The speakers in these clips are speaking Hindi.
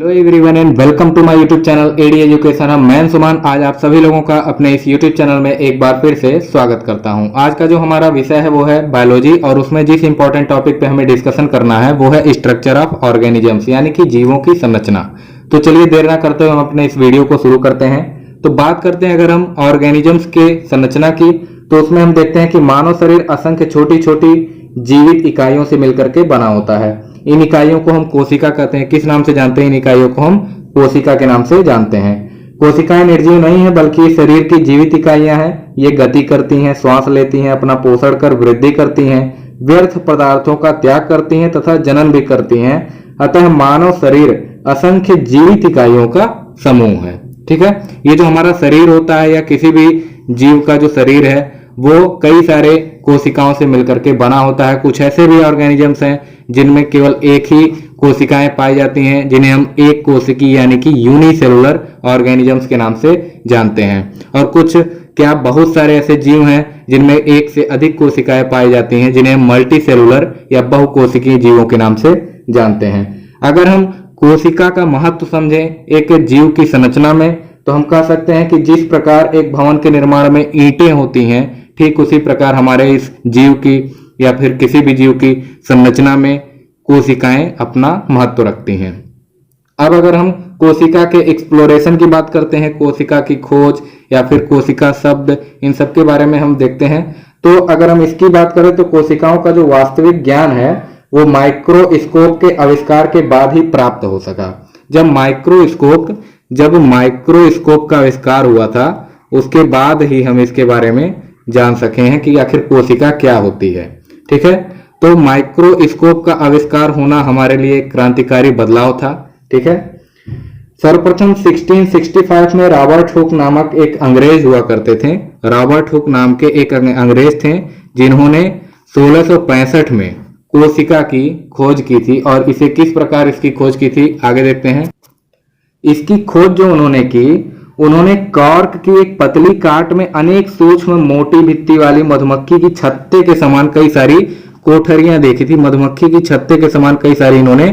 Hello everyone and welcome to my YouTube channel AD education. मैं सुमान आज आप सभी लोगों का अपने इस यूट्यूब चैनल में एक बार फिर से स्वागत करता हूं। आज का जो हमारा विषय है वो है बायोलॉजी और उसमें जिस इंपॉर्टेंट टॉपिक पे हमें डिस्कशन करना है वो है स्ट्रक्चर ऑफ ऑर्गेनिजम्स यानी कि जीवों की संरचना। तो चलिए देर ना करते हुए हम अपने इस वीडियो को शुरू करते हैं। तो बात करते हैं अगर हम ऑर्गेनिजम्स के संरचना की, तो उसमें हम देखते हैं कि मानव शरीर असंख्य छोटी छोटी जीवित इकाइयों से मिलकर के बना होता है। इन इकाइयों को हम कोशिका कहते हैं। किस नाम से जानते हैं? इन इकाइयों को हम कोशिका के नाम से जानते हैं। कोशिकाएं निर्जीव नहीं है बल्कि शरीर की जीवित इकाइयां हैं। ये गति करती हैं, श्वास लेती हैं, अपना पोषण कर वृद्धि करती हैं, व्यर्थ पदार्थों का त्याग करती हैं तथा जनन भी करती हैं। अतः मानव शरीर असंख्य जीवित इकाइयों का समूह है। ठीक है, ये जो हमारा शरीर होता है या किसी भी जीव का जो शरीर है वो कई सारे कोशिकाओं से मिलकर के बना होता है। कुछ ऐसे भी ऑर्गेनिजम्स हैं जिनमें केवल एक ही कोशिकाएं पाई जाती हैं, जिन्हें हम एक कोशिकी यानी कि यूनिसेलुलर ऑर्गेनिजम्स के नाम से जानते हैं। और कुछ क्या बहुत सारे ऐसे जीव हैं जिनमें एक से अधिक कोशिकाएं पाई जाती हैं, जिन्हें हम मल्टी सेलुलर या बहुकोशिकीय जीवों के नाम से जानते हैं। अगर हम कोशिका का महत्व समझें एक जीव की संरचना में, तो हम कह सकते हैं कि जिस प्रकार एक भवन के निर्माण में ईंटें होती हैं, ठीक उसी प्रकार हमारे इस जीव की या फिर किसी भी जीव की संरचना में कोशिकाएं अपना महत्व रखती हैं। अब अगर हम कोशिका के एक्सप्लोरेशन की बात करते हैं, कोशिका की खोज या फिर कोशिका शब्द, इन सब के बारे में हम देखते हैं। तो अगर हम इसकी बात करें तो कोशिकाओं का जो वास्तविक ज्ञान है वो माइक्रोस्कोप के आविष्कार के बाद ही प्राप्त हो सका। जब माइक्रोस्कोप का आविष्कार हुआ था उसके बाद ही हम इसके बारे में जान सके हैं कि आखिर कोशिका क्या होती है। ठीक है, तो माइक्रोस्कोप का आविष्कार होना हमारे लिए एक क्रांतिकारी बदलाव था। ठीक है, सर्वप्रथम 1665 में रॉबर्ट हुक नामक एक अंग्रेज हुआ करते थे। रॉबर्ट हुक नाम के एक अंग्रेज थे जिन्होंने 1665 में कोशिका की खोज की थी। और इसे किस प्रकार इसकी खोज की थी आगे देखते हैं। इसकी खोज जो उन्होंने की, उन्होंने कॉर्क की एक पतली काट में अनेक सूक्ष्म मोटी भित्ति वाली मधुमक्खी की छत्ते के समान कई सारी कोठरियां देखी थी। मधुमक्खी की छत्ते के समान कई सारी इन्होंने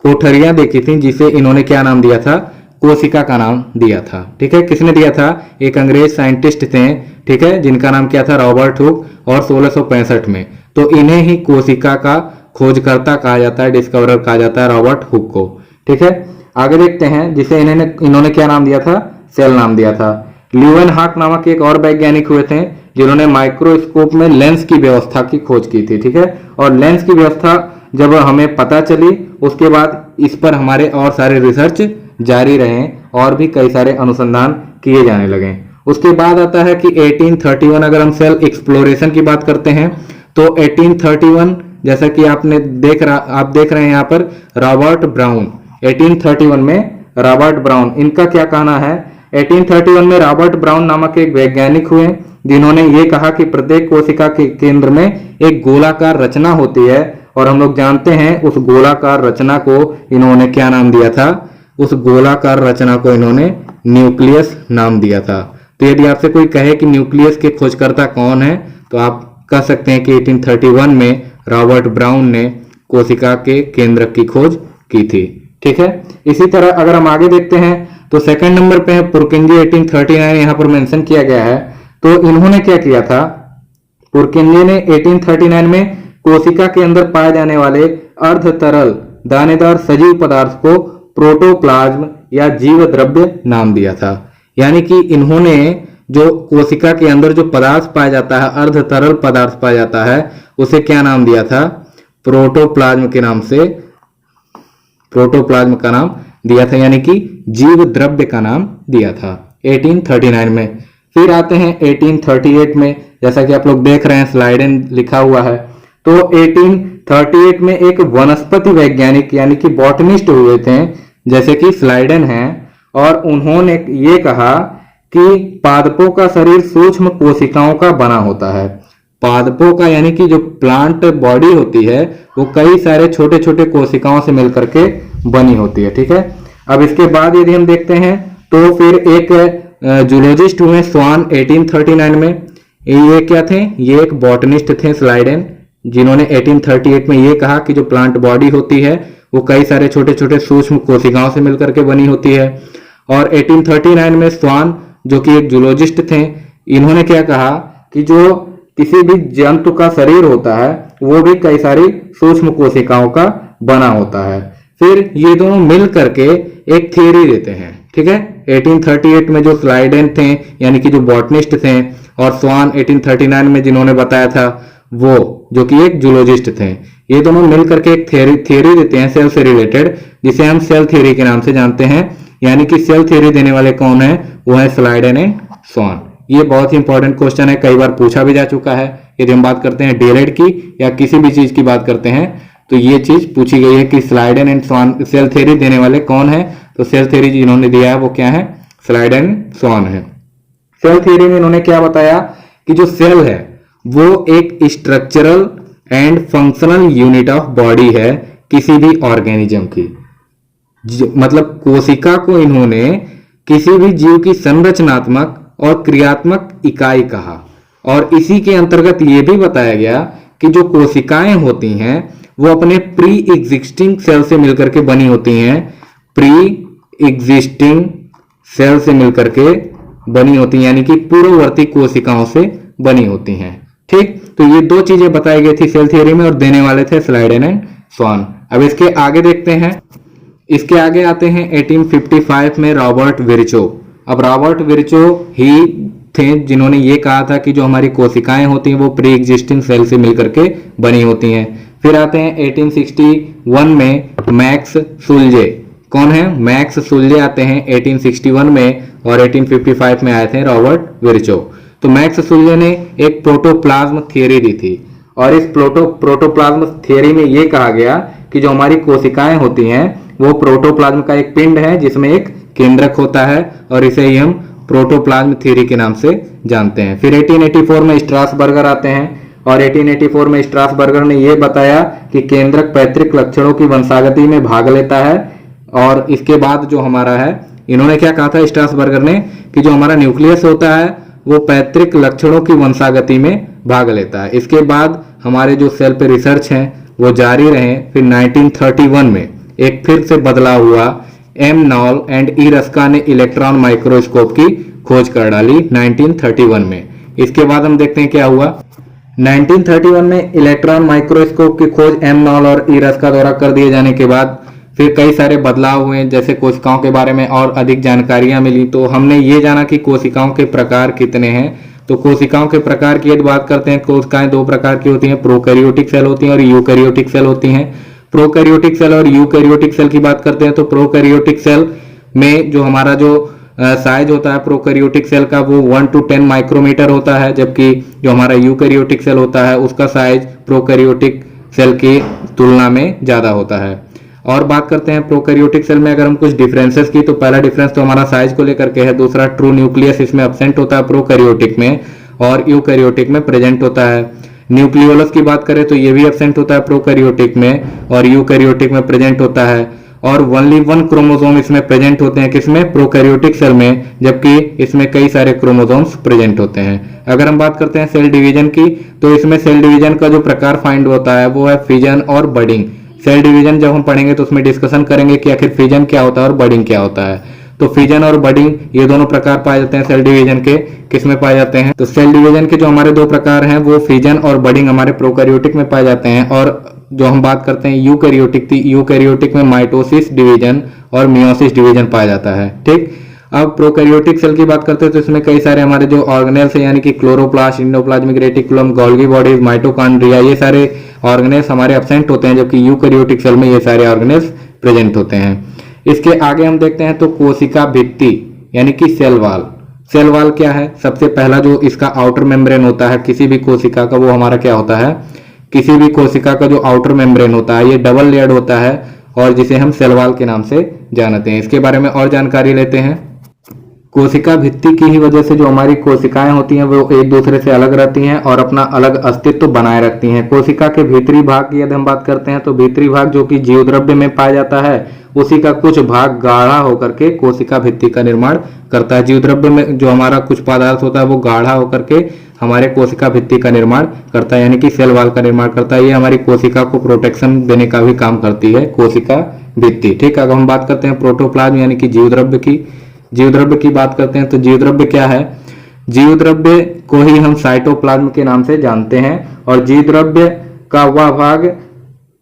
कोठरियां देखी थी, जिसे इन्होंने क्या नाम दिया था? कोशिका का नाम दिया था। ठीक है, किसने दिया था? एक अंग्रेज साइंटिस्ट थे, ठीक है, जिनका नाम क्या था? Robert Hooke. और 1665 में तो इन्हें ही कोशिका का खोजकर्ता कहा जाता है, डिस्कवरर कहा जाता है रॉबर्ट हुक को। ठीक है, आगे देखते हैं जिसे इन्होंने क्या नाम दिया था? सेल नाम दिया था। ल्यूवेनहॉक नामक एक और वैज्ञानिक हुए थे जिन्होंने माइक्रोस्कोप में लेंस की व्यवस्था की खोज की थी। ठीक है, और लेंस की व्यवस्था जब हमें पता चली उसके बाद इस पर हमारे और सारे रिसर्च जारी रहे और भी कई सारे अनुसंधान किए जाने लगे। उसके बाद आता है कि 1831, अगर हम सेल एक्सप्लोरेशन की बात करते हैं तो 1831 जैसा कि आप देख रहे हैं यहाँ पर रॉबर्ट ब्राउन। 1831 में रॉबर्ट ब्राउन, इनका क्या कहना है? 1831 में रॉबर्ट ब्राउन नामक एक वैज्ञानिक हुए जिन्होंने ये कहा कि प्रत्येक कोशिका के केंद्र में एक गोलाकार रचना होती है। और हम लोग जानते हैं उस गोलाकार रचना को इन्होंने क्या नाम दिया था? उस गोलाकार रचना को इन्होंने न्यूक्लियस नाम दिया था। तो यदि आपसे कोई कहे कि न्यूक्लियस के खोजकर्ता कौन है, तो आप कह सकते हैं कि 1831 में रॉबर्ट ब्राउन ने कोशिका के केंद्र की खोज की थी। ठीक है, इसी तरह अगर हम आगे देखते हैं तो सेकंड नंबर पे है पुरकिंजे। 1839 यहाँ पर मेंशन किया गया है। तो इन्होंने क्या किया था? पुरकिंजे ने 1839 में कोशिका के अंदर पाए जाने वाले अर्ध तरल दानेदार सजीव पदार्थ को प्रोटोप्लाज्म या जीव द्रव्य नाम दिया था। यानी कि इन्होंने जो कोशिका के अंदर जो पदार्थ पाया जाता है, अर्ध तरल पदार्थ पाया जाता है, उसे क्या नाम दिया था? प्रोटोप्लाज्म के नाम से, प्रोटोप्लाज्म का नाम दिया था, यानी कि जीव द्रव्य का नाम दिया था 1839 में। फिर आते हैं 1838 में, जैसा कि आप लोग देख रहे हैं स्लाइडेन लिखा हुआ है। तो 1838 में एक वनस्पति वैज्ञानिक यानी कि बॉटनिस्ट हुए थे जैसे कि स्लाइडेन हैं, और उन्होंने ये कहा कि पादपों का शरीर सूक्ष्म कोशिकाओं का बना होता है। पादपों का यानी कि जो प्लांट बॉडी होती है वो कई सारे छोटे छोटे कोशिकाओं से मिलकर के बनी होती है। ठीक है, अब इसके बाद यदि हम देखते हैं तो फिर एक जूलॉजिस्ट हुए स्वान 1839 में। ये क्या थे? ये एक बॉटनिस्ट थे स्लाइडेन, जिन्होंने 1838 में ये कहा कि जो प्लांट बॉडी होती है वो कई सारे छोटे छोटे सूक्ष्म कोशिकाओं से मिलकर के बनी होती है। और 1839 में स्वान जो कि एक जूलॉजिस्ट थे, इन्होंने क्या कहा कि जो किसी भी जंतु का शरीर होता है वो भी कई सारी सूक्ष्म कोशिकाओं का बना होता है। फिर ये दोनों मिल करके एक थ्योरी देते हैं, ठीक है। 1838 में जो स्लाइडेन थे यानी कि जो बॉटनिस्ट थे, और स्वान 1839 में जिन्होंने बताया था वो जो कि एक जूलॉजिस्ट थे, ये दोनों मिल करके एक थ्योरी देते हैं सेल से रिलेटेड, जिसे हम सेल थ्योरी के नाम से जानते हैं। यानी कि सेल थ्योरी देने वाले कौन है, वो है स्लाइडेन एंड स्वान। ये बहुत ही इंपॉर्टेंट क्वेश्चन है, कई बार पूछा भी जा चुका है। यदि हम बात करते हैं डीएलएड की या किसी भी चीज की बात करते हैं तो ये चीज पूछी गई है कि Schleiden and Schwann cell theory देने वाले कौन है। तो सेल थ्योरी जिन्होंने दिया है वो क्या है, स्लाइडेन स्वान है। सेल थ्योरी में इन्होंने क्या बताया कि जो सेल है वो एक structural and functional unit of body है किसी भी ऑर्गेनिज्म की। मतलब कोशिका को इन्होंने किसी भी जीव की संरचनात्मक और क्रियात्मक इकाई कहा। और इसी के अंतर्गत ये भी बताया गया कि जो कोशिकाएं होती हैं वो अपने प्री एग्जिस्टिंग सेल से मिलकर के बनी होती हैं, प्री एग्जिस्टिंग सेल से मिलकर के बनी होती हैं, यानी कि पूर्ववर्ती कोशिकाओं से बनी होती हैं। ठीक, तो ये दो चीजें बताई गई थी सेल थ्योरी में और देने वाले थे स्लाइडेन एंड स्वान। अब इसके आगे देखते हैं, इसके आगे आते हैं 1855 में रॉबर्ट विर्चो। अब रॉबर्ट विर्चो ही थे जिन्होंने ये कहा था कि जो हमारी कोशिकाएं होती हैं वो प्री एग्जिस्टिंग सेल से मिलकर के बनी होती हैं। फिर आते हैं 1861 में मैक्स सुल्जे। कौन है, मैक्स सुल्जे आते हैं 1861 में, और 1855 में आए थे रॉबर्ट विर्चो। तो मैक्स सुल्जे ने एक प्रोटोप्लाज्म थियरी दी थी, और इस प्रोटोप्लाज्म थियरी में ये कहा गया कि जो हमारी कोशिकाएं होती हैं वो प्रोटोप्लाज्म का एक पिंड है जिसमें एक केंद्रक होता है, और इसे ही हम प्रोटोप्लाज्म थ्योरी के नाम से जानते हैं। फिर 1884 में स्ट्रासबर्गर आते हैं, और 1884 में स्ट्रासबर्गर ने यह बताया कि केंद्रक पैतृक लक्षणों की वंशागति में भाग लेता है। और इसके बाद जो हमारा है, इन्होंने क्या कहा था स्ट्रासबर्गर ने कि जो हमारा न्यूक्लियस होता है वो पैतृक लक्षणों की वंशागति में भाग लेता है। इसके बाद हमारे जो सेल पे रिसर्च हैं वो जारी रहे। फिर 1931 में एक फिर से बदलाव हुआ, M Knoll and E Ruska ने इलेक्ट्रॉन माइक्रोस्कोप की खोज कर डाली 1931 में। इसके बाद हम देखते हैं क्या हुआ। 1931 में इलेक्ट्रॉन माइक्रोस्कोप की खोज एम नॉल और ई रस्का द्वारा कर दिए जाने के बाद फिर कई सारे बदलाव हुए, जैसे कोशिकाओं के बारे में और अधिक जानकारियां मिली। तो हमने ये जाना कि कोशिकाओं के प्रकार कितने हैं। तो कोशिकाओं के प्रकार की यदि बात करते हैं, कोशिकाएं दो प्रकार की होती हैं, प्रोकैरियोटिक सेल होती हैं और यूकैरियोटिक सेल होती हैं। प्रोकैरियोटिक सेल और यूकैरियोटिक सेल की बात करते हैं तो प्रोकैरियोटिक सेल में जो हमारा जो साइज होता है प्रोकैरियोटिक सेल का वो 1 to 10 माइक्रोमीटर होता है, जबकि जो हमारा यूकैरियोटिक सेल होता है उसका साइज प्रोकैरियोटिक सेल की तुलना में ज्यादा होता है। और बात करते हैं प्रोकैरियोटिक सेल में अगर हम कुछ डिफरेंसेस की, तो पहला डिफरेंस तो हमारा साइज को लेकर के है, दूसरा ट्रू न्यूक्लियस इसमें एब्सेंट होता है प्रोकैरियोटिक में, और यूकैरियोटिक में प्रेजेंट होता है। न्यूक्लियोलस की बात करें तो ये भी एब्सेंट होता है प्रोकैरियोटिक में, और यूकैरियोटिक में प्रेजेंट होता है। और ओनली 1 क्रोमोसोम इसमें प्रेजेंट होते हैं, किसमें, प्रोकैरियोटिक सेल में, जबकि इसमें कई सारे क्रोमोसोम्स प्रेजेंट होते हैं। अगर हम बात करते हैं सेल डिवीजन की, तो इसमें सेल डिवीजन का जो प्रकार फाइंड होता है वो है फिजन और बडिंग। सेल डिवीजन जब हम पढ़ेंगे तो उसमें डिस्कशन करेंगे कि आखिर फिजन क्या होता है और बडिंग क्या होता है। तो फिजन और बडिंग ये दोनों प्रकार पाए जाते हैं सेल डिवीजन के। किसमें पाए जाते हैं, तो सेल डिवीजन के जो हमारे दो प्रकार हैं वो फिजन और बडिंग हमारे प्रोकैरियोटिक में पाए जाते हैं। और जो हम बात करते हैं यूकैरियोटिक की, यूकैरियोटिक में माइटोसिस डिवीजन और मियोसिस डिवीजन पाया जाता है। ठीक, अब प्रोकैरियोटिक सेल की बात करते हैं तो इसमें कई सारे हमारे जो ऑर्गेनेल्स हैं, यानी कि chloroplast, endoplasmic reticulum, Golgi bodies, mitochondria, ये सारे ऑर्गेनेल्स हमारे एब्सेंट होते हैं, जबकि यूकैरियोटिक सेल में ये सारे ऑर्गेनेल्स प्रेजेंट होते हैं। इसके आगे हम देखते हैं तो कोशिका भित्ति यानी कि सेल वॉल। सेल वॉल क्या है, सबसे पहला जो इसका आउटर मेम्ब्रेन होता है किसी भी कोशिका का, वो हमारा क्या होता है, किसी भी कोशिका का जो आउटर मेम्ब्रेन होता है ये डबल लेयर्ड होता है, और जिसे हम सेल वॉल के नाम से जानते हैं। इसके बारे में और जानकारी लेते हैं। कोशिका भित्ति की ही वजह से जो हमारी कोशिकाएं होती हैं वो एक दूसरे से अलग रहती हैं और अपना अलग अस्तित्व बनाए रखती हैं। कोशिका के भीतरी भाग की यदि हम बात करते हैं तो भीतरी भाग जो कि जीवद्रव्य में पाया जाता है उसी का कुछ भाग गाढ़ा होकर के कोशिका भित्ति का निर्माण करता है। जीवद्रव्य में जो हमारा कुछ पदार्थ होता है वो गाढ़ा होकर के हमारे कोशिका भित्ति का निर्माण करता है, यानी कि सेल वॉल का निर्माण करता है। ये हमारी कोशिका को प्रोटेक्शन देने का भी काम करती है कोशिका भित्ति। ठीक है, अगर हम बात करते हैं प्रोटोप्लाज्म यानी कि जीव द्रव्य की बात करते हैं तो जीव द्रव्य क्या है? जीव द्रव्य को ही हम साइटोप्लाज्म के नाम से जानते हैं, और जीव द्रव्य का वह भाग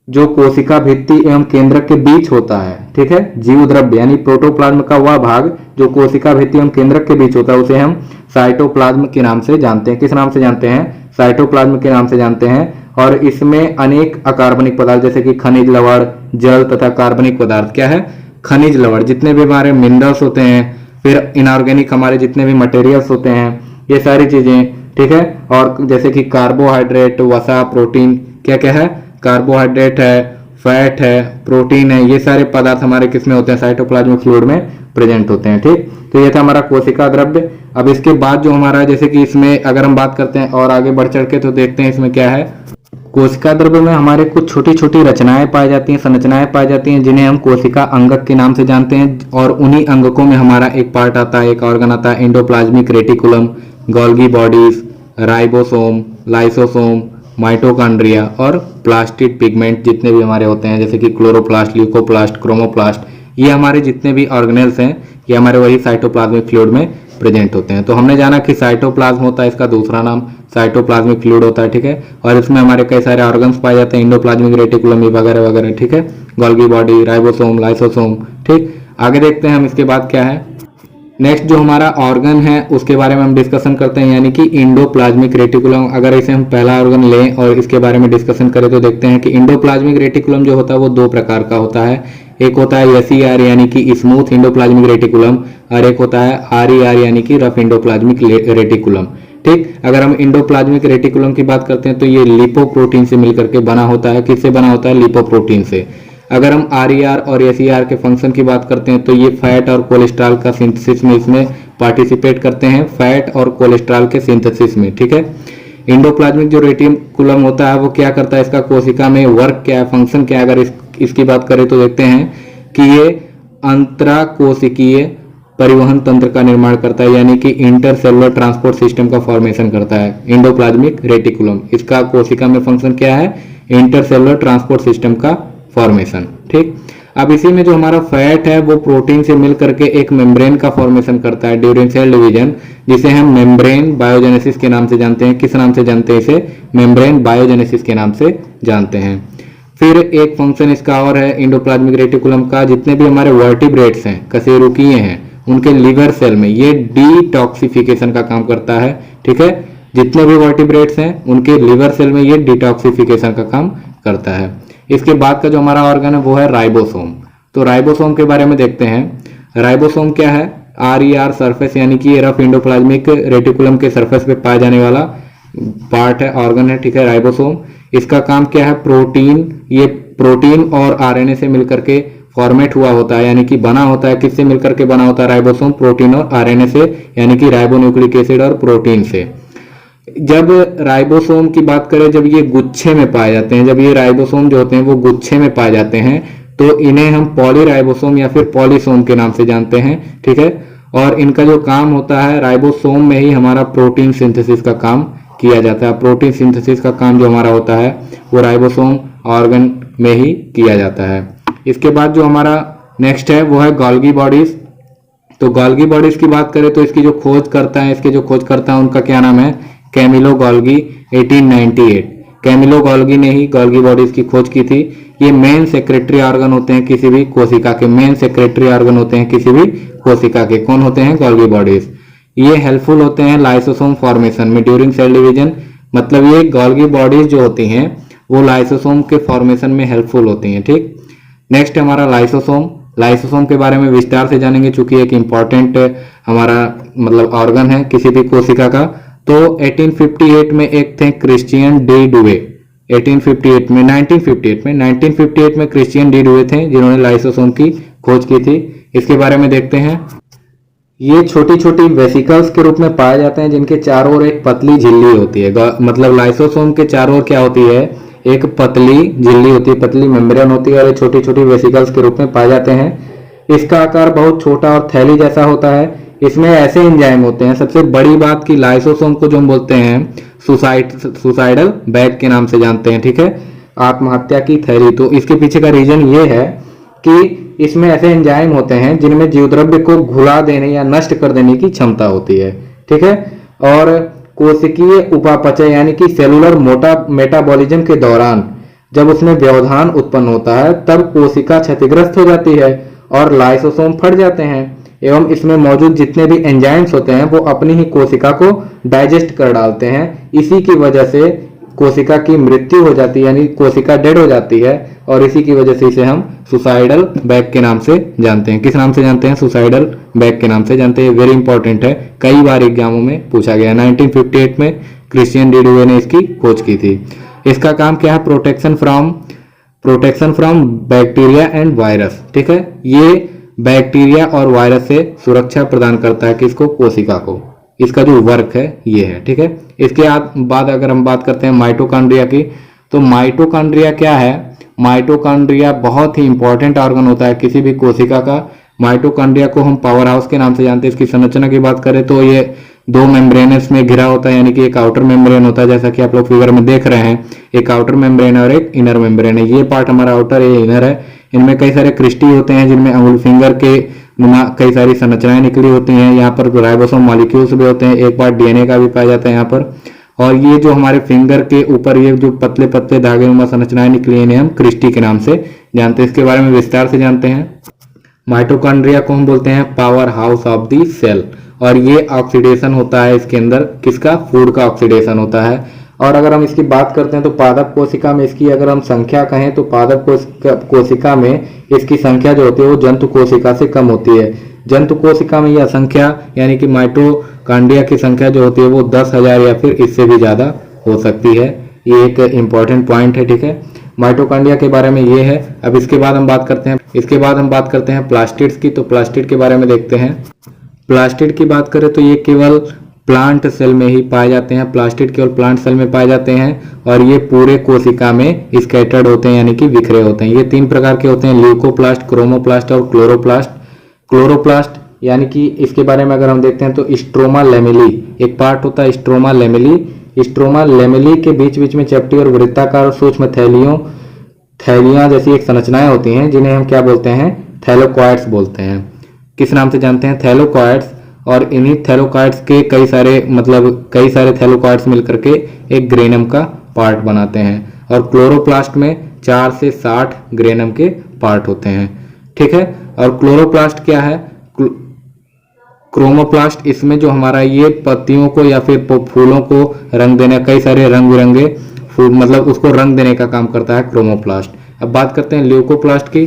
जो कोशिका भित्ति एवं केंद्रक के बीच होता है। ठीक है, जीव द्रव्य यानी प्रोटोप्लाज्म का वह भाग जो कोशिका भित्ति एवं केंद्रक के बीच होता है उसे हम साइटोप्लाज्म के नाम से जानते हैं। किस नाम से जानते हैं? साइटोप्लाज्म के नाम से जानते हैं। और इसमें अनेक अकार्बनिक पदार्थ जैसे कि खनिज लवण, जल तथा कार्बनिक पदार्थ क्या है? खनिज लवण, जितने भी हमारे मिनरल्स होते हैं, फिर इनऑर्गेनिक हमारे जितने भी मटेरियल्स होते हैं, ये सारी चीजें। ठीक है, और जैसे कि कार्बोहाइड्रेट, वसा, प्रोटीन, क्या क्या है? कार्बोहाइड्रेट है, फैट है, प्रोटीन है, ये सारे पदार्थ हमारे किसमें होते हैं? साइटोप्लाज्मिक फ्लूइड में प्रेजेंट होते हैं। ठीक, तो ये था हमारा कोशिका द्रव्य। अब इसके बाद जो हमारा, जैसे कि इसमें अगर हम बात करते हैं और आगे बढ़ चढ़ के तो देखते हैं इसमें क्या है। कोशिका द्रव्य में हमारे कुछ छोटी छोटी रचनाएं पाई जाती हैं, संरचनाएं पाई जाती हैं, जिन्हें हम कोशिका अंगक के नाम से जानते हैं। और उन्हीं अंगकों में हमारा एक पार्ट आता है, एक ऑर्गन आता है, endoplasmic reticulum, Golgi bodies, ribosome, lysosome, mitochondria और प्लास्टिड पिगमेंट जितने भी हमारे होते हैं, जैसे कि क्लोरोप्लास्ट, ल्यूकोप्लास्ट, क्रोमोप्लास्ट, ये हमारे जितने भी ऑर्गेनेल्स हैं ये हमारे वही साइटोप्लाज्मिक फ्लूइड में प्रेजेंट होते हैं। तो हमने जाना कि साइटोप्लाज्म होता है, इसका दूसरा नाम साइटोप्लाज्मिक फ्लूइड होता है। ठीक है, और इसमें हमारे कई सारे ऑर्गन्स पाए जाते हैं, एंडोप्लाज्मिक रेटिकुलम वगैरह वगैरह। ठीक है, गोल्गी बॉडी, राइबोसोम, लाइसोसोम। ठीक, आगे देखते हैं हम इसके बाद क्या है। नेक्स्ट जो हमारा ऑर्गन है उसके बारे में हम डिस्कशन करते हैं, यानी कि इंडोप्लाज्मिक रेटिकुलम। अगर इसे हम पहला ऑर्गन लें और इसके बारे में डिस्कशन करें तो देखते हैं कि इंडोप्लाज्मिक रेटिकुलम जो होता है वो दो प्रकार का होता है। एक होता है एसईआर यानी कि स्मूथ इंडोप्लाज्मिक रेटिकुलम, और एक होता है आरईआर यानी कि रफ इंडोप्लाज्मिक रेटिकुलम। ठीक, अगर हम इंडोप्लाज्मिक रेटिकुलम की बात करते हैं तो ये लिपोप्रोटीन से मिलकर के बना होता है। किससे बना होता है? लिपोप्रोटीन से। अगर हम आरईआर और एसईआर के फंक्शन की बात करते हैं तो ये फैट और कोलेस्ट्रॉल का सिंथेसिस में इसमें पार्टिसिपेट करते हैं, फैट और कोलेस्ट्रॉल के सिंथेसिस में। ठीक है, इंडोप्लाज्मिक जो रेटिकुलम होता है वो क्या करता है, इसका कोशिका में वर्क क्या है, फंक्शन क्या है, अगर इसकी बात करें तो देखते हैं कि ये अंतराकोशिकीय परिवहन तंत्र का निर्माण करता है, यानी कि इंटरसेलुलर ट्रांसपोर्ट सिस्टम का फॉर्मेशन करता है इंडोप्लाज्मिक रेटिकुलम। इसका कोशिका में फंक्शन क्या है? इंटरसेलुलर ट्रांसपोर्ट सिस्टम का फॉर्मेशन। ठीक, अब इसी में जो हमारा फैट है वो प्रोटीन से मिल करके एक मेम्ब्रेन का फॉर्मेशन करता है ड्यूरिंग सेल डिवीजन, जिसे हम मेम्ब्रेन बायोजेनेसिस के नाम से जानते हैं। किस नाम से जानते हैं इसे? मेम्ब्रेन बायोजेनेसिस के नाम से जानते हैं। फिर एक फंक्शन इसका और है इंडोप्लाज्मिक रेटिकुलम का, जितने भी हमारे वर्टिब्रेट्स हैं, कशेरुकीय हैं, उनके लिवर सेल में ये डिटॉक्सिफिकेशन का काम करता है। ठीक है, जितने भी वर्टिब्रेट्स हैं उनके लिवर सेल में ये डिटॉक्सिफिकेशन का काम करता है। इसके बाद का जो हमारा ऑर्गन है वो है राइबोसोम। तो राइबोसोम के बारे में देखते हैं। राइबोसोम क्या है? आरईआर सरफेस यानी कि ये रफ इंडोप्लाज्मिक रेटिकुलम के सरफेस पे पाया जाने वाला पार्ट है, ऑर्गन है। ठीक है, राइबोसोम, इसका काम क्या है? प्रोटीन, ये प्रोटीन और आरएनए से मिलकर के फॉर्मेट हुआ होता है, यानी कि बना होता है। किससे मिलकर के बना होता है राइबोसोम? प्रोटीन और आरएनए से, यानी कि राइबोन्यूक्लिक एसिड और प्रोटीन से। जब राइबोसोम की बात करें, जब ये गुच्छे में पाए जाते हैं, जब ये राइबोसोम जो होते हैं वो गुच्छे में पाए जाते हैं तो इन्हें हम पॉलीराइबोसोम या फिर पॉलीसोम के नाम से जानते हैं। ठीक है, और इनका जो काम होता है, राइबोसोम में ही हमारा प्रोटीन सिंथेसिस का काम किया जाता है। प्रोटीन सिंथेसिस का काम जो हमारा होता है वो राइबोसोम ऑर्गन में ही किया जाता है। इसके बाद जो हमारा नेक्स्ट है वो है गोल्गी बॉडीज। तो गोल्गी बॉडीज की बात करें तो इसकी जो खोजकर्ता है, इसके जो खोजकर्ता है उनका क्या नाम है? Camillo Golgi, 1898। कैमिलो गोल्गी ने ही गोल्गी बॉडीज की खोज की थी। ये मेन सेक्रेटरी ऑर्गन होते हैं किसी भी कोशिका के, मेन सेक्रेटरी ऑर्गन होते हैं किसी भी कोशिका के। कौन होते हैं? Golgi bodies. ये हेल्पफुल होते हैं लाइसोसोम फॉर्मेशन में ड्यूरिंग सेल डिवीजन। मतलब ये गोल्गी बॉडीज जो होती हैं वो लाइसोसोम के फॉर्मेशन में हेल्पफुल होती हैं। ठीक, नेक्स्ट हमारा लाइसोसोम। लाइसोसोम के बारे में विस्तार से जानेंगे चूंकि एक इंपॉर्टेंट हमारा मतलब ऑर्गन है किसी भी कोशिका का। तो 1858 में एक थे क्रिश्चियन डी डुवे। 1958 में क्रिश्चियन डी डुवे थे जिन्होंने लाइसोसोम की खोज की थी। इसके बारे में देखते हैं। ये छोटी छोटी वेसिकल्स के रूप में पाए जाते हैं जिनके चारों ओर एक पतली झिल्ली होती है। मतलब लाइसोसोम के चारों ओर क्या होती है? एक पतली झिल्ली होती है, पतली मेम्ब्रेन होती है, और ये छोटी छोटी वेसिकल्स के रूप में पाए जाते हैं। इसका आकार बहुत छोटा और थैली जैसा होता है। इसमें ऐसे एंजाइम होते हैं, सबसे बड़ी बात कि लाइसोसोम को जो हम बोलते हैं सुसाइडल बैग के नाम से जानते हैं, ठीक है, आत्महत्या की थैली। तो इसके पीछे का रीजन ये है कि इसमें ऐसे एंजाइम होते हैं जिनमें जीवद्रव्य को घुला देने या नष्ट कर देने की क्षमता होती है, ठीक है। और कोशिकीय उपापचय यानी कि सेलुलर मेटाबॉलिज्म के दौरान जब उसमें व्यवधान उत्पन्न होता है तब कोशिका क्षतिग्रस्त हो जाती है और लाइसोसोम फट जाते हैं एवं इसमें मौजूद जितने भी एंजाइम्स होते हैं वो अपनी ही कोशिका को डाइजेस्ट कर डालते हैं। इसी की वजह से कोशिका की मृत्यु हो जाती है, यानी कोशिका डेड हो जाती है, और इसी की वजह से इसे हम सुसाइडल बैग के नाम से जानते हैं। किस नाम से जानते हैं? सुसाइडल बैग के नाम से जानते हैं। वेरी इंपॉर्टेंट है, कई बार एग्जामों में पूछा गया। 1958 में क्रिश्चियन डिडुए ने इसकी खोज की थी। इसका काम क्या है? Protection from bacteria and virus, ठीक है। ये बैक्टीरिया और वायरस से सुरक्षा प्रदान करता है किसको? कोशिका को। इसका जो वर्क है ये है, ठीक है। इसके बाद अगर हम बात करते हैं माइटोकॉन्ड्रिया की, तो माइटोकॉन्ड्रिया क्या है? माइटोकॉन्ड्रिया बहुत ही इंपॉर्टेंट ऑर्गन होता है किसी भी कोशिका का। माइटोकॉन्ड्रिया को हम पावर हाउस के नाम से जानते हैं। इसकी संरचना की बात करें तो ये दो मेम्ब्रेन्स में घिरा होता है, यानी कि एक आउटर मेम्ब्रेन होता है जैसा कि आप लोग फिगर में देख रहे हैं, एक आउटर मेम्ब्रेन और एक इनर मेम्ब्रेन है। ये पार्ट हमारा आउटर है, ये इनर है। इनमें कई सारे क्रिस्टी होते हैं जिनमें अंगुल फिंगर के नुमा कई सारी संरचनाएं निकली होती हैं। यहाँ पर राइबोसोम मॉलिक्यूल्स भी होते हैं, एक बार डीएनए का भी पाया जाता है यहाँ पर। और ये जो हमारे फिंगर के ऊपर ये जो पतले पतले धागे नुमा संरचनाएं निकली हैं इन्हें हम क्रिस्टी के नाम से जानते हैं। इसके बारे में विस्तार से जानते हैं। माइटोकॉन्ड्रिया को हम बोलते हैं power house of the cell, और ये ऑक्सीडेशन होता है इसके अंदर, किसका? फूड का ऑक्सीडेशन होता है। और अगर हम इसकी बात करते हैं तो पादप कोशिका में इसकी अगर हम संख्या कहें तो पादप कोशिका में इसकी संख्या जो होती है वो जंतु कोशिका से कम होती है। जंतु कोशिका में यह संख्या यानी कि माइटोकॉन्ड्रिया की संख्या जो होती है वो 10,000 या फिर इससे भी ज्यादा हो सकती है। ये एक इंपॉर्टेंट पॉइंट है, ठीक है। माइटोकॉन्ड्रिया के बारे में ये है। अब इसके बाद हम बात करते हैं प्लास्टिड्स की। तो प्लास्टिड के बारे में देखते हैं। प्लास्टिड की बात करें तो ये केवल प्लांट सेल में ही पाए जाते हैं। प्लास्टिड केवल प्लांट सेल में पाए जाते हैं और ये पूरे कोशिका में स्कैटर्ड होते हैं, यानी कि बिखरे होते हैं। ये 3 प्रकार के होते हैं, ल्यूकोप्लास्ट, क्रोमोप्लास्ट और क्लोरोप्लास्ट। क्लोरोप्लास्ट यानी कि इसके बारे में अगर हम देखते हैं तो स्ट्रोमा लेमेली एक पार्ट होता है। स्ट्रोमा लेमेली के बीच में चपटी और वृत्ताकार और सूक्ष्म थैलियां जैसी एक संरचनाएं होती हैं जिन्हें हम क्या बोलते हैं? थैलोकॉइड्स बोलते हैं। किस नाम से जानते हैं? थैलोकॉइड्स। और इन्हीं थैलोकॉइड्स के कई सारे थैलोकॉइड्स मिलकर के एक ग्रेनम का पार्ट बनाते हैं। और क्लोरोप्लास्ट में 4 से 60 ग्रेनम के पार्ट होते हैं, ठीक है। और क्लोरोप्लास्ट क्या है? क्रोमोप्लास्ट, इसमें जो हमारा ये पत्तियों को या फिर फूलों को रंग देने, कई सारे रंग बिरंगे फूल मतलब उसको रंग देने का काम करता है क्रोमोप्लास्ट। अब बात करते हैं ल्यूकोप्लास्ट की।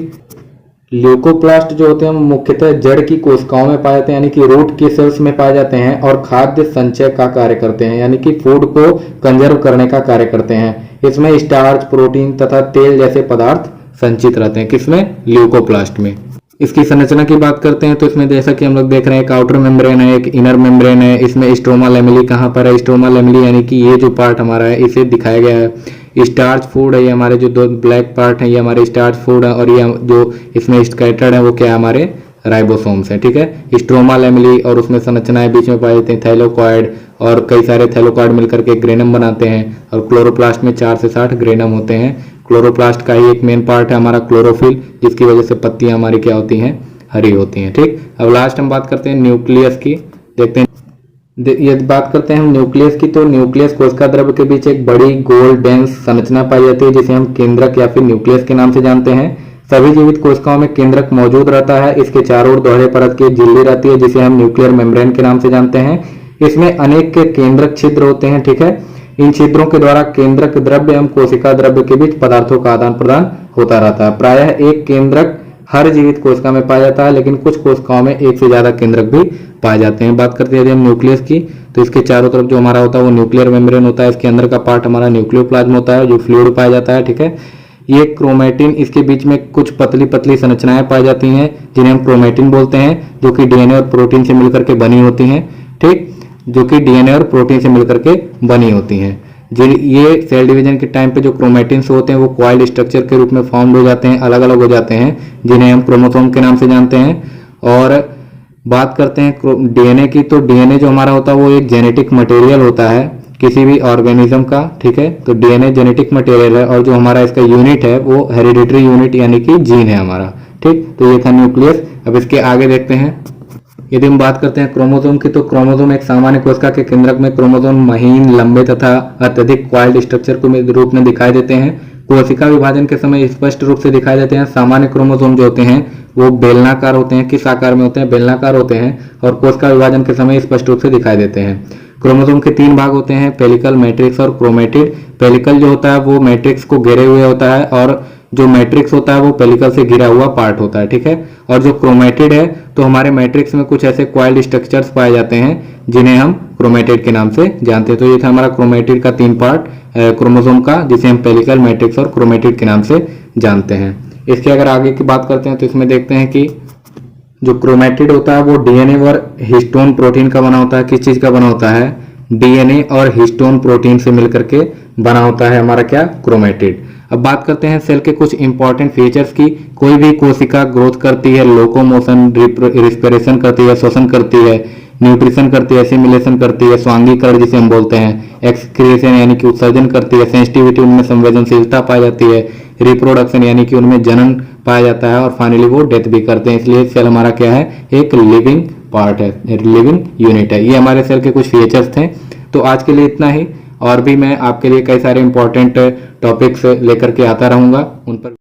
ल्यूकोप्लास्ट जो होते हैं मुख्यतः जड़ की कोशिकाओं में पाए जाते हैं, यानी कि रूट के सेल्स में पाए जाते हैं और खाद्य संचय का कार्य करते हैं, यानी कि फूड को कंजर्व करने का कार्य करते हैं। इसमें स्टार्च, प्रोटीन तथा तेल जैसे पदार्थ संचित रहते हैं। किसमें? ल्यूकोप्लास्ट में। इसकी संरचना की बात करते हैं तो इसमें जैसा कि हम लोग देख रहे हैं एक आउटर मेम्ब्रेन है, एक इनर मेम्ब्रेन है। इसमें स्ट्रोमा लेमेली कहाँ पर है? स्ट्रोमा लेमेली यानी कि ये जो पार्ट हमारा है इसे दिखाया गया है। स्टार्च फूड है, ये हमारे जो 2 ब्लैक पार्ट है ये हमारे स्टार्च फूड है, और ये जो इसमें स्कैटर्ड है वो क्या है? हमारे राइबोसोम्स है, ठीक है। स्ट्रोमा लेमेली और उसमें संरचनाएं बीच में पाई जाती हैं, थैलोकॉइड, और कई सारे थैलोकॉइड मिलकर के ग्रेनम बनाते हैं। और क्लोरोप्लास्ट में 4 से 60 ग्रेनम होते हैं। क्लोरोप्लास्ट का ही एक मेन पार्ट है हमारा क्लोरोफिल, जिसकी वजह से पत्तियां हमारी क्या होती हैं? हरी होती हैं, ठीक। अब लास्ट हम बात करते हैं न्यूक्लियस की। देखते हैं यदि बात करते हैं हम न्यूक्लियस की, तो न्यूक्लियस कोशिका द्रव्य के बीच एक बड़ी गोल डेंस संरचना पाई जाती है जिसे हम केंद्रक या फिर न्यूक्लियस के नाम से जानते हैं। सभी जीवित कोशिकाओं में केंद्रक मौजूद रहता है। इसके चारों ओर दोहरे परत की झिल्ली रहती है जिसे हम न्यूक्लियर मेम्ब्रेन के नाम से जानते हैं। इसमें अनेक के केंद्रक छिद्र होते हैं, ठीक है। इन छिद्रों के द्वारा केंद्रक द्रव्य एवं कोशिका द्रव्य के बीच पदार्थों का आदान प्रदान होता रहता है। प्रायः एक केंद्रक हर जीवित कोशिका में पाया जाता है, लेकिन कुछ कोशिकाओं में एक से ज्यादा केंद्रक भी पाए जाते हैं। बात करते हैं हम न्यूक्लियस की, तो इसके चारों तरफ जो हमारा होता है वो न्यूक्लियर मेम्ब्रेन होता है। इसके अंदर का पार्ट हमारा न्यूक्लियोप्लाज्म होता है जो फ्लूइड पाया जाता है, ठीक है। ये क्रोमेटिन, इसके बीच में कुछ पतली पतली संरचनाएं पाई जाती हैं जिन्हें हम क्रोमेटिन बोलते हैं, जो कि डीएनए और प्रोटीन से मिलकर के बनी होती हैं, ठीक, जो कि डीएनए और प्रोटीन से मिलकर के बनी होती हैं। ये सेल डिवीजन के टाइम पे जो क्रोमेटिन्स होते हैं वो कॉइल्ड स्ट्रक्चर के रूप में फॉर्म्ड हो जाते हैं, अलग अलग हो जाते हैं, जिन्हें हम क्रोमोसोम के नाम से जानते हैं। और बात करते हैं डीएनए की, तो डीएनए जो हमारा होता है वो एक जेनेटिक मटेरियल होता है किसी भी ऑर्गेनिज्म का, ठीक है। तो डीएनए जेनेटिक मटेरियल है और जो हमारा इसका यूनिट है वो हेरिडिटरी यूनिट यानी कि जीन है हमारा, ठीक। तो ये था न्यूक्लियस। अब इसके आगे देखते हैं। यदि हम बात करते हैं क्रोमोसोम की, तो क्रोमोसोम एक सामान्य कोशिका के केंद्रक में क्रोमोसोम महीन, लंबे तथा अत्यधिक कॉइल्ड स्ट्रक्चर के रूप में दिखाई देते हैं। कोशिका विभाजन के समय स्पष्ट रूप से दिखाई देते हैं। सामान्य क्रोमोसोम जो होते हैं वो बेलनाकार होते हैं। किस आकार में होते हैं? बेलनाकार होते हैं। और कोशिका विभाजन के समय स्पष्ट रूप से दिखाई देते हैं। क्रोमोसोम के 3 भाग होते हैं, पेलिकल, मैट्रिक्स और क्रोमेटिड। पेलिकल जो होता है वो मैट्रिक्स को घेरे हुए होता है और जो मैट्रिक्स होता है वो पेलिकल से घिरा हुआ पार्ट होता है, ठीक है। और जो क्रोमेटिड है तो हमारे मैट्रिक्स में कुछ ऐसे कॉइल्ड स्ट्रक्चर्स पाए जाते हैं जिन्हें हम क्रोमेटिड के नाम से जानते हैं। तो ये था हमारा क्रोमेटिड का 3 पार्ट क्रोमोसोम का, जिसे हम पेलिकल, मैट्रिक्स और क्रोमेटिड के नाम से जानते हैं। इसके अगर आगे की बात करते हैं तो इसमें देखते हैं कि जो क्रोमेटिड होता है वो डीएनए और हिस्टोन प्रोटीन का बना होता है। किस चीज का बना होता है? डीएनए और हिस्टोन प्रोटीन से मिलकर के बना होता है हमारा क्या? क्रोमेटिड। अब बात करते हैं सेल के कुछ इंपॉर्टेंट फीचर्स की। कोई भी कोशिका ग्रोथ करती है, लोकोमोशन, रिस्पिरेशन करती है, श्वसन करती है, न्यूट्रिशन करती है, एसिमिलेशन करती है, स्वांगीकरण जिसे हम बोलते हैं, एक्सक्रिएशन यानी कि उत्सर्जन करती है, सेंसिटिविटी उनमें संवेदनशीलता पाई जाती है, रिप्रोडक्शन यानी कि उनमें जनन पाया जाता है, और फाइनली वो डेथ भी करते हैं। इसलिए सेल हमारा क्या है? एक लिविंग पार्ट है, लिविंग यूनिट है। ये हमारे सेल के कुछ फीचर्स थे। तो आज के लिए इतना ही, और भी मैं आपके लिए कई सारे इंपॉर्टेंट टॉपिक्स लेकर के आता रहूंगा, उन पर